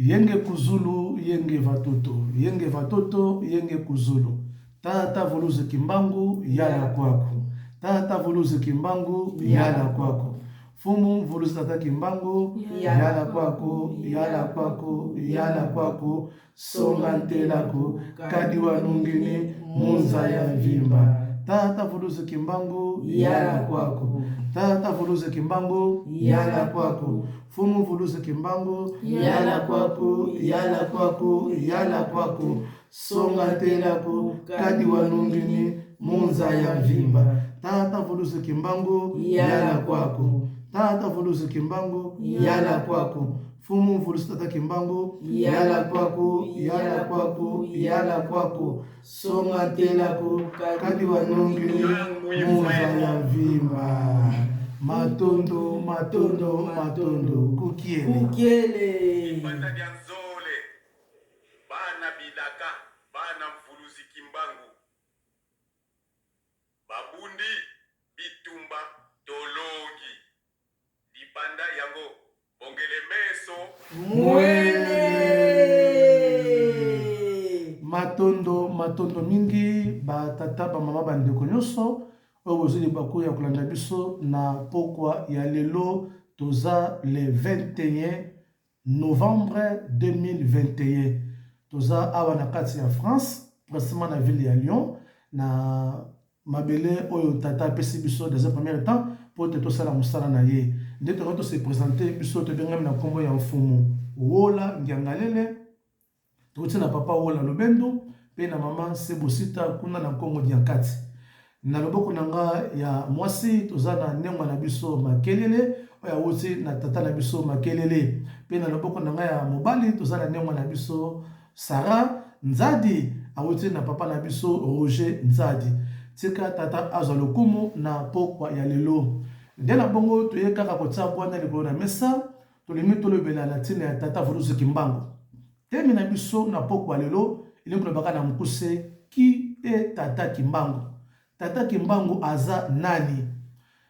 Yenge kuzulu, yenge vatoto. Yenge vatoto, yenge kuzulu. Tata voluze kimbangu, yala kwako. Tata voluze kimbangu, yala kwako. Fumu voluze tata kimbangu, yala kwako, yala kwako, yala kwako. Songa ntelako, kadiwa nungini, munza ya vimba. Tata voluze kimbangu, yala kwako. Tata voluze kimbangu, yala kwako. Fumu voluze kimbangu, yala kwako, yala kwako, yala kwako. Songa telako, kadi wanungini, munza ya vimba. Tata voluze kimbangu, yala kwako. Tata voluze kimbangu, yala kwako. Fumu voluze tata kimbangu, yala kwako, yala kwako, yala kwako. Songa telako, kadi wanungini, munza ya vimba. Matondo, matondo, matondo, kukiele. Kukiele. Bana bidaka, bana mfuluzi kimbangu. Babundi, bitumba, tolongi. Dipanda yango, bongele meso. Mwele. Matondo, matondo mingi, ba tata, ba mama, ba ndeko nyonso. Aujourd'hui, baku ya kulanda biso na pokwa ya lelo toza le 21 novembre 2021. Toza awa na kati ya France, précisément na ville ya Lyon, na mabele oyo tata pesi biso dans un premier temps pour te tosala musala na ye. Nde to se présenter biso te bengami na kombo ya mfumu Wola Ngiangalele. To na papa Wola Lobendo pe na mama Sebosita kuna na Kongo Diankati. Na loboko nanga ya mwasi toza na ndengwa na biso Makelele oya wuti na tata na biso Makelele pe na loboko nanga ya mobali toza na ndengwa na biso Sara Nzadi awuti na papa na biso Roger Nzadi tika tata azwa lokumu na pokwa ya lelo nde na bongo toye kaka kotsa bwana likolo na mesa tolimi tolobela na tina ya tata voluze kimbangu temi na biso na pokwa lelo ilingo baka na mkuse ki e tata kimbangu. Tata Kimbangu aza nani?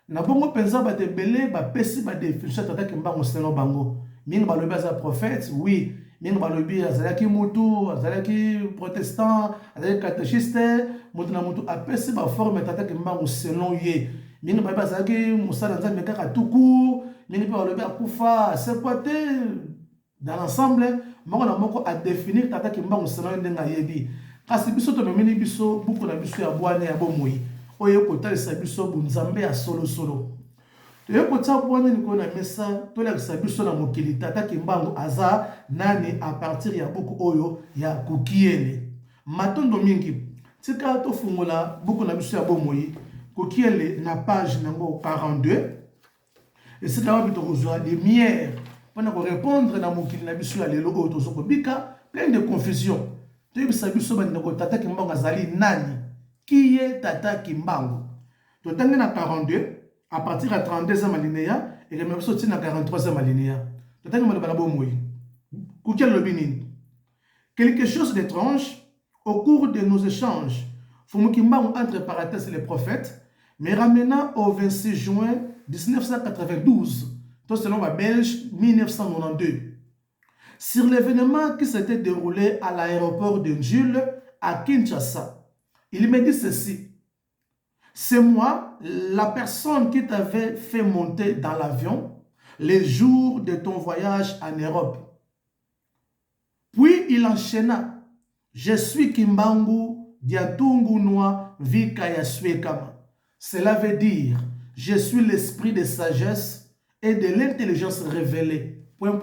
Na bongo penza ba tebele ba pesi ba définition tata Kimbangu seno bango. Mingi balobi aza prophète, oui. Mingi balobi azalaki mutu, azalaki protestant, azalaki catéchiste, mutu na mutu apesi ba forme tata Kimbangu selon ye. Mingi balobi azalaki musala nzambe kaka tuku, mingi balobi akufa, sepote dans l'ensemble, moko na moko a définir tata Kimbangu selon ndenga yebi. Kasi biso to memini biso buku na biso ya bwana ya bomoi oyo kotalisa biso bunzambe ya solo solo to kota bwana likolo na mesa to la biso na mokili tata Kimbangu aza nani a partir ya buku oyo ya kukiele matondo mingi tika to fungola buku na biso ya bomoi kukiele na page nango 42 et c'est là où to kozwa lumière pour répondre na mokili na biso ya lelo oyo to zokobika plein de confusion. Tata Kimbangu azali nani? Qui est Tata Kimbangu? To tangi na 42 à partir à 32e alinéa et le même sorti na 43e alinéa. To tangi na bala bomoi. Kukiele lobini. Quelque chose d'étrange au cours de nos échanges. Fumu Kimbangu entre parenthèses les prophètes me ramena au 26 juin 1992. To selon la Belge 1992. Sur l'événement qui s'était déroulé à l'aéroport de Njul à Kinshasa. Il me dit ceci. C'est moi, la personne qui t'avait fait monter dans l'avion les jours de ton voyage en Europe. Puis il enchaîna. Je suis Kimbangu Diatungunwa Vikaya Swekama. Cela veut dire, je suis l'esprit de sagesse et de l'intelligence révélée. Point.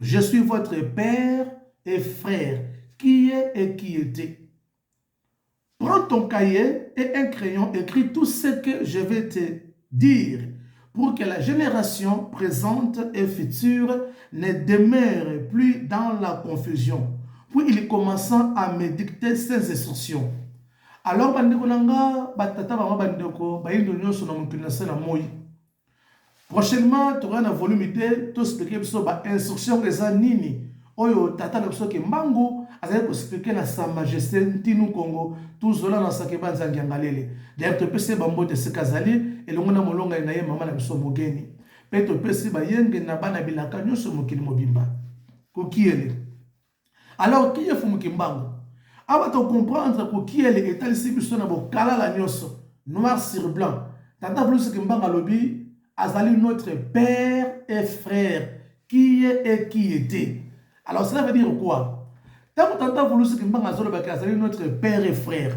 Je suis votre père et frère, qui est et qui était. Prends ton cahier et un crayon, écris tout ce que je vais te dire pour que la génération présente et future ne demeure plus dans la confusion. Puis il commença à me dicter ses instructions. Alors, bandeko nanga, batata mama bandeko, bayindo nyonso na mokili na sala moi. Prochainement, tu auras un volume de tout expliquer sur ba instruction eza nini. Oyo tata na biso Kimbangu azali ko expliquer na sa majesté ntinu Congo tout zola na sakeba nzangi ngalele. D'ailleurs to pese bambo de sekazali elongo na molonga na ye mama na biso mogeni. Pe to pese ba yenge na bana bilaka nyonso mokili mobimba. kokiele. Alors qui est fumu kimbangu? Avant de comprendre que qui est ici biso na bokala la nyoso noir sur blanc. Tata Voulusi Kimbangu alobi azali notre père et frère qui est et qui était. Alors cela veut dire quoi? Tant que Tata Voulusi Kimbangu azali notre père et frère.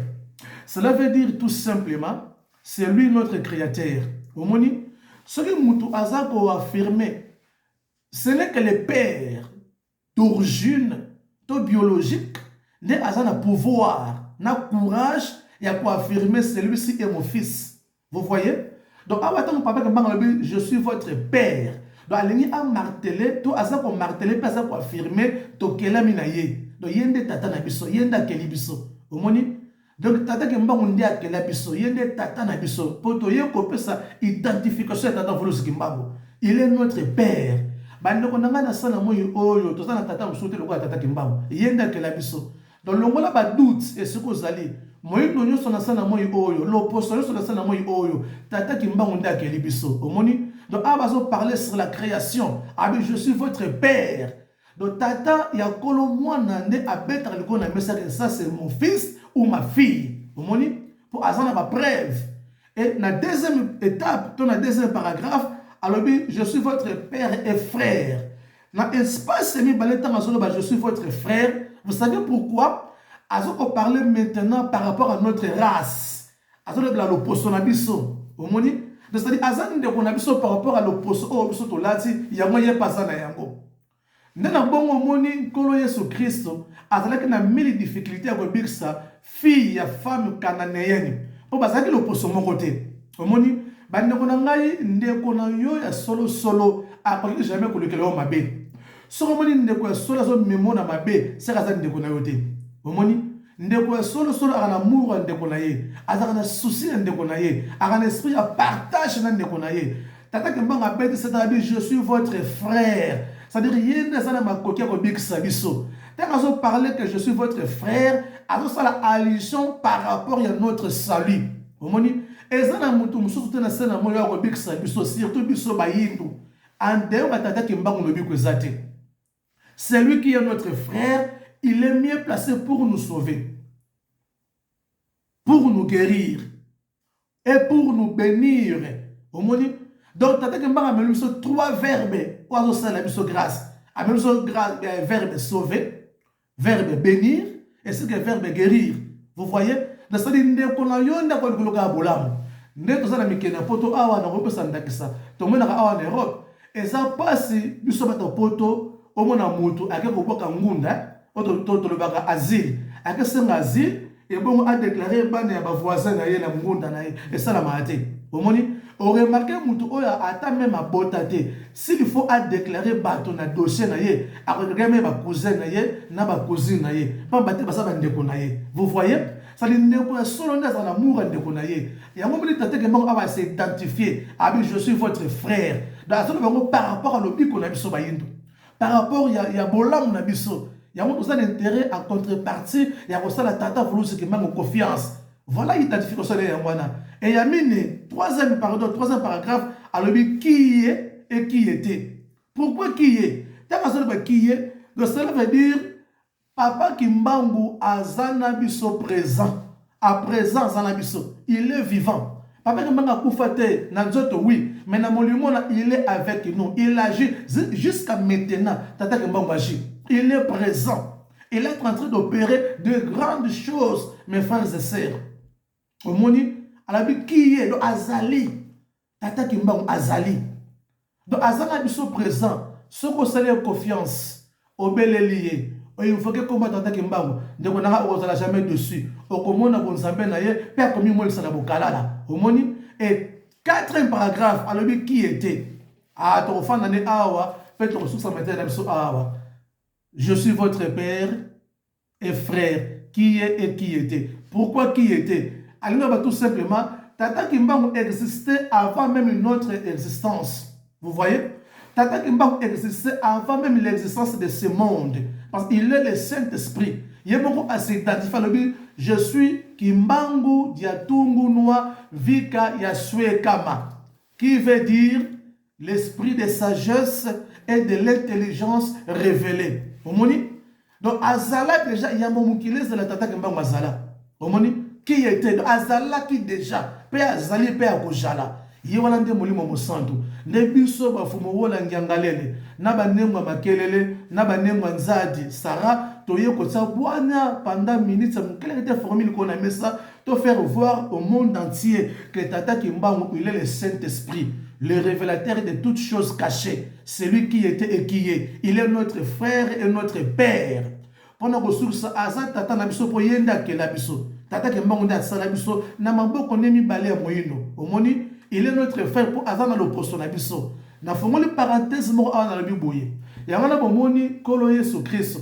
Cela veut dire tout simplement c'est lui notre créateur. Vous voyez? Ce que Moutou Azako a affirmé, ce n'est que le père d'origine biologique, ne a un pouvoir, un courage, et à quoi affirmer celui-ci est mon fils. Vous voyez? Donc, je suis votre père. Donc, il a martelé, tout a martelé, pas à affirmer, to kelaminaye. Donc, yende tata na biso, yenda kelibiso. Vous voyez? Donc, tata Kimbangu ndi akela biso, yende tata na biso. Poto ye kopé sa identification de Tata Voulusi Kimbangu. Il est notre père. Bandeko nanga na sana moyi oyo, to sana tata musote lokwa Tata Kimbangu. Yenda akela biso. Donc, longola ba doute et ce que zali. Moyi nonyo sona sana moyi oyo, l'opposition sona sana moyi oyo. Tata Kimbangu ndi akela biso. Omoni? Donc, abazo parler sur la création. Abi, je suis votre père. Donc, tata ya kolo mwana nde abeta liko na message ça c'est mon fils ou ma fille. Vous voyez? Pour azana ma preuve. Et la deuxième étape, dans le deuxième paragraphe, alors je suis votre père et frère. Dans l'espace je suis votre frère. Vous savez pourquoi? Azoko parler maintenant par rapport à notre race. Azoko la l'opposition abisso. Vous voyez? C'est-à-dire azan de qu'on abisso par rapport à l'opposition au abisso to lati yango ye pasana yango. Ndena bongo moni kolo Yesu Kristo azalaki na mille difficultés à kobikisa fille ya femme cananéenne po bazaki l'opposition moko te. Omoni bandeko na ngai ndeko na yo ya solo solo akoki jamais kolekela o mabe. Soko moni ndeko ya solo zo memo na mabe seka za ndeko na yo te. Omoni ndeko ya solo solo akana amour ndeko na ye, azaka na souci ndeko na ye, akana esprit ya partage na ndeko na ye. Tata Kimbangu abeti c'est-à-dire je suis votre frère. C'est-à-dire, il y a un coquille qui a parlé que je suis votre frère, alors ça la allusion par rapport à notre salut. Vous voyez? Et ça, c'est lui qui est notre frère, il est mieux placé pour nous sauver, pour nous guérir et pour nous bénir. Vous voyez? Donc, Tata Kimbangu a mis trois verbes. Oiseau ça la mise grâce. A mis verbe sauver, verbe bénir, et c'est que verbe guérir. Vous voyez? Dans ce cas, qu'on a eu un accord de l'Olam. N'est pas ça mikena poto awa na Europe sandakisa. To mona awa na Europe. Et ça passe biso bata poto au mona mutu ake ko boka ngunda, to le baka asile. Ake senga asile et bon a déclaré bana ya ba voisin na ye na ngunda na ye. Et ça la maté. Au moni on remarque mutu oya ata même abotate s'il faut a déclarer bato na dossier na ye a regarder ba cousin na ye na ba cousine na ye pas baté ba sa ba ndeko na ye. Vous voyez? Ça dit ndeko ya solo nda za amour ndeko na ye. Ya mo mili Tata Kimbangu aba s'identifier abi je suis votre frère. Dans ce bango par rapport à l'obiko na biso ba yindo. Par rapport ya bolam na biso. Ya mo ça l'intérêt en contrepartie ya ko sala Tata Voulusi Kimbangu confiance. Voilà l'identification de Yangwana. Et il y a mis troisième paragraphe, alors qui est et qui était. Pourquoi qui est? Qui est? Donc cela veut dire Papa Kimbangu azana biso présent. À présent azana biso. Il est vivant. Papa Kimbangu a koufate nanzoto oui, mais na monument il est avec nous. Il agit jusqu'à maintenant. Tata Kimbangu agit. Il est présent. Il est en train d'opérer de grandes choses, mes frères et sœurs. Au moni, alabi qui est le Azali. Tata Kimbangu Azali. Donc Azali biso présent. Ce qu'on s'allie confiance. Au bel lié. Il faut que combat Tata Kimbangu. De qu'on a jamais dessus. Au comment on a bon na ye. Père comme il s'en a bokala là. Au moni. Et quatrième paragraphe. Alabi qui était. Ah, ton fan d'année awa. Faites le sous mettre la biso awa. Je suis votre père et frère. Qui est et qui était. Pourquoi qui était? Alors, tout simplement, Tata Kimbangu existait avant même notre existence. Vous voyez? Tata Kimbangu existait avant même l'existence de ce monde. Parce qu'il est le Saint-Esprit. Il y a beaucoup à s'identifier. Je suis Kimbangu Diatungu Noa Vika Yasue Kama. Qui veut dire l'esprit de sagesse et de l'intelligence révélée. Omoni? Donc, Azala déjà, il y a mon qui laisse la tata Kemba Mazala. Omoni? Qui était? Azala qui déjà, pe Azali, pe Akojala. Yewalande molimo mosantu. Ne biso bafumo wola ngiangalele. Na banemwa makelele, na banemwa nzadi, Sarah, toye kotsa bwana pendant minutes, quelle était formule qu'on a mis ça, te faire voir au monde entier que Tata Kimbangu, il est le Saint-Esprit, le révélateur de toutes choses cachées, celui qui était et qui est. Il est notre frère et notre père. Pendant que sur ça, Azan Tata Nabiso pour yenda ke Nabiso. Tata Kimbangu nda Salabiso, na maboko nemi balé à moyino. Omoni, il est notre frère pour Azan na l'opposition Nabiso. Na fongoli parenthèse mo na Biboye. Yangana bomoni kolo Yesu Christ.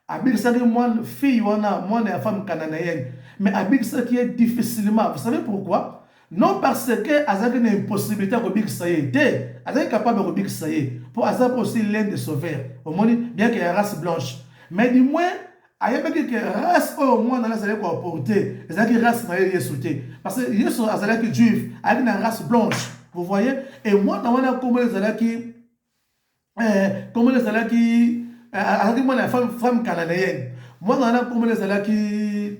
Abikisaki moi fille wana moi na femme cananéenne. Mais Abikisaki est difficilement. Vous savez pourquoi? Non parce que Azaki une impossibilité à Abikisaki. Azaki capable de Abikisaki. Pour Azaki aussi l'un des sauveurs. Au moins bien qu'il y ait race blanche. Mais du moins il y a que race au moins dans la salle qu'on porter. Azaki race na Yesuté. Parce que Yesu Azaki juif avec une race blanche. Vous voyez? Et moi dans la comme les Azaki moi la femme cananéenne. Moi dans la comme les Azaki